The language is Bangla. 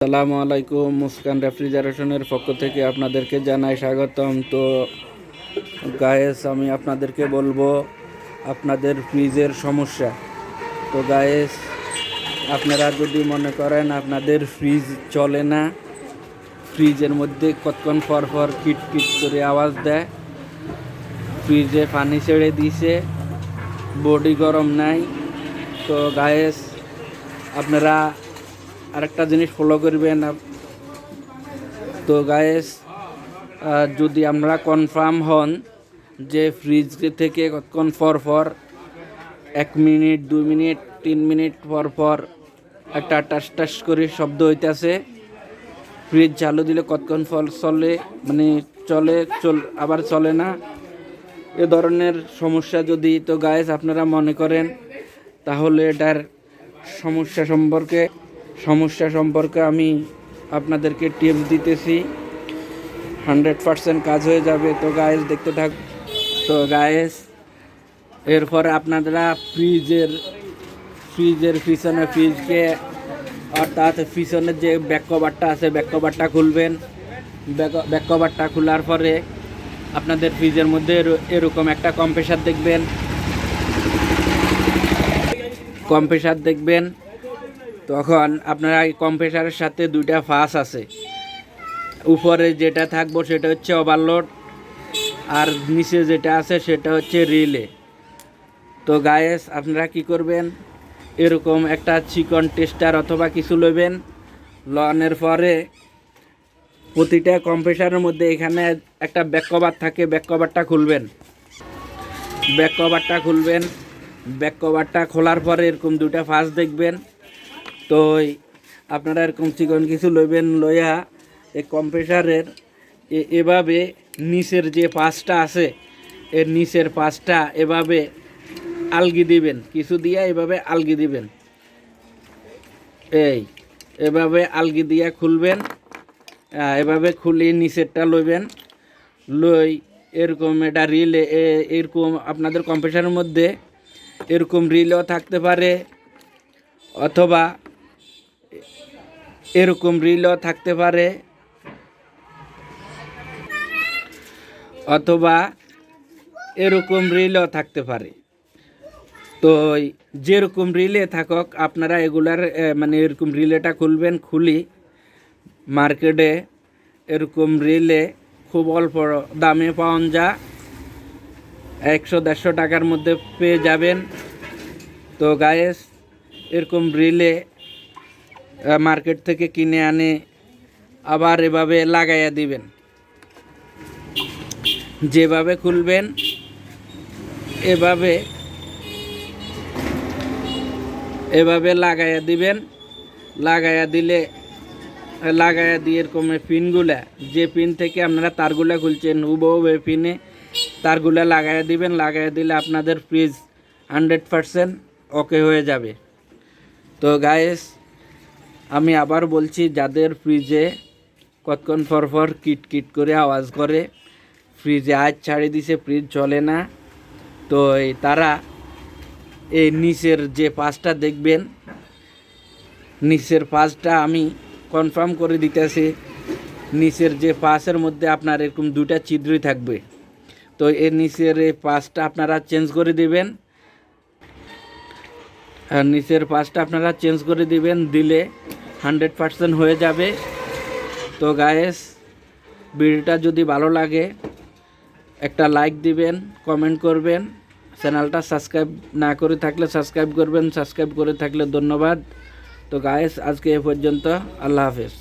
আসসালামু আলাইকুম। মুস্কান রেফ্রিজারেশনের পক্ষ থেকে আপনাদেরকে জানাই স্বাগতম। তো গায়েস, আমি আপনাদেরকে বলবো আপনাদের ফ্রিজের সমস্যা। তো গায়েস, আপনারা যদি মনে করেন আপনাদের ফ্রিজ চলে না, ফ্রিজের মধ্যে কতক্ষণ পর পর কিট কিট করে আওয়াজ দেয়, ফ্রিজে পানি ছেড়ে দিছে, বডি গরম নাই, তো গায়েস আপনারা আরেকটা জিনিস ফলো করবেন। তো গায়েস, যদি আমরা কনফার্ম হন যে ফ্রিজ থেকে কতক্ষণ পর পর 1 মিনিট 2 মিনিট 3 মিনিট পর পর একটা টাস টাস করে শব্দ হইতেছে, ফ্রিজ চালু দিলে কতক্ষণ পর চলে, মানে আবার চলে না, এ ধরনের সমস্যা যদি তো গায়েস আপনারা মনে করেন, তাহলে এটার সমস্যা সম্পর্কে আমি আপনাদেরকে টিপস দিতেছি। 100% কাজ হয়ে যাবে। তো গায়েস দেখতে থাক। তো গায়েস, এরপরে আপনারা ফ্রিজের পিছনে ফ্রিজকে, অর্থাৎ পিছনের যে ব্যাক কভারটা আছে, ব্যাক কভারটা খুলবেন। ব্যাক কভারটা খোলার পরে আপনাদের ফ্রিজের মধ্যে এরকম একটা কম্প্রেসার দেখবেন। তখন আপনারা এই কম্প্রেসারের সাথে 2টা ফাঁস আছে, উপরে যেটা থাকবো সেটা হচ্ছে ওভারলোড, আর নিচে যেটা আছে সেটা হচ্ছে রিলে। তো গায়েস, আপনারা কি করবেন, এরকম একটা চিকন টেস্টার অথবা কিছু লবেন, লনের পরে প্রতিটা কম্প্রেসারের মধ্যে এখানে একটা ব্যাক কভার থাকে, ব্যাক কভারটা খুলবেন। ব্যাক কভারটা খোলার পরে এরকম 2টা ফাঁস দেখবেন। তো আপনারা এরকম চিকন কিছু লইবেন, লইয়া এই কম্প্রেসারের এভাবে নিচের যে পাশটা আছে, এর নিচের পাশটা এভাবে আলগি দিবেন, কিছু দিয়ে এভাবে আলগি দিবেন, এভাবে আলগি দিয়ে খুলবেন। এভাবে খুলে নিচেরটা লইবেন, লই এরকম এটা রিলে, এরকম আপনাদের কম্প্রেসারের মধ্যে এরকম রিলেও থাকতে পারে, অথবা এরকম রিলও থাকতে পারে, তো যেরকম রিলে থাকুক আপনারা এগুলার মানে এরকম রিলেটা খুলবেন। খুলি মার্কেটে এরকম রিলে খুব অল্প দামে পাওয়া যায়, 100-150 টাকার মধ্যে পেয়ে যাবেন। তো গায়েস, এরকম রিলে মার্কেট থেকে কিনে আনে আবার এভাবে লাগাইয়া দিবেন। যেভাবে খুলবেন এভাবে লাগাইয়া দিবেন। লাগাইয়া দিয়ে এরকম পিনগুলা, যে পিন থেকে আপনারা তারগুলা খুলছেন, হুবহু পিনে তারগুলা লাগাইয়া দিবেন। লাগাইয়া দিলে আপনাদের ফ্রিজ 100% ওকে হয়ে যাবে। তো গায়েস, আমি আবার বলছি, যাদের ফ্রিজে কতক্ষণ পর পর কিট কিট করে আওয়াজ করে, ফ্রিজে আজ ছাড়ি দিছে, ফ্রিজ চলে না, তো তারা এই নিচের যে পাশটা দেখবেন, নিচের পাশটা আমি কনফার্ম করে দিতেছি, নিচের যে পাশের মধ্যে আপনার এরকম 2টা ছিদ্রই থাকবে। তো এর নিচের এই পাশটা আপনারা চেঞ্জ করে দিবেন, দিলে 100% হয়ে যাবে। তো গায়েস, ভিডিওটা যদি ভালো লাগে একটা লাইক দিবেন, কমেন্ট করবেন, চ্যানেলটা সাবস্ক্রাইব না করে থাকলে সাবস্ক্রাইব করবেন, সাবস্ক্রাইব করে থাকলে ধন্যবাদ। তো গায়েস, আজকে এ পর্যন্ত, আল্লাহ হাফেজ।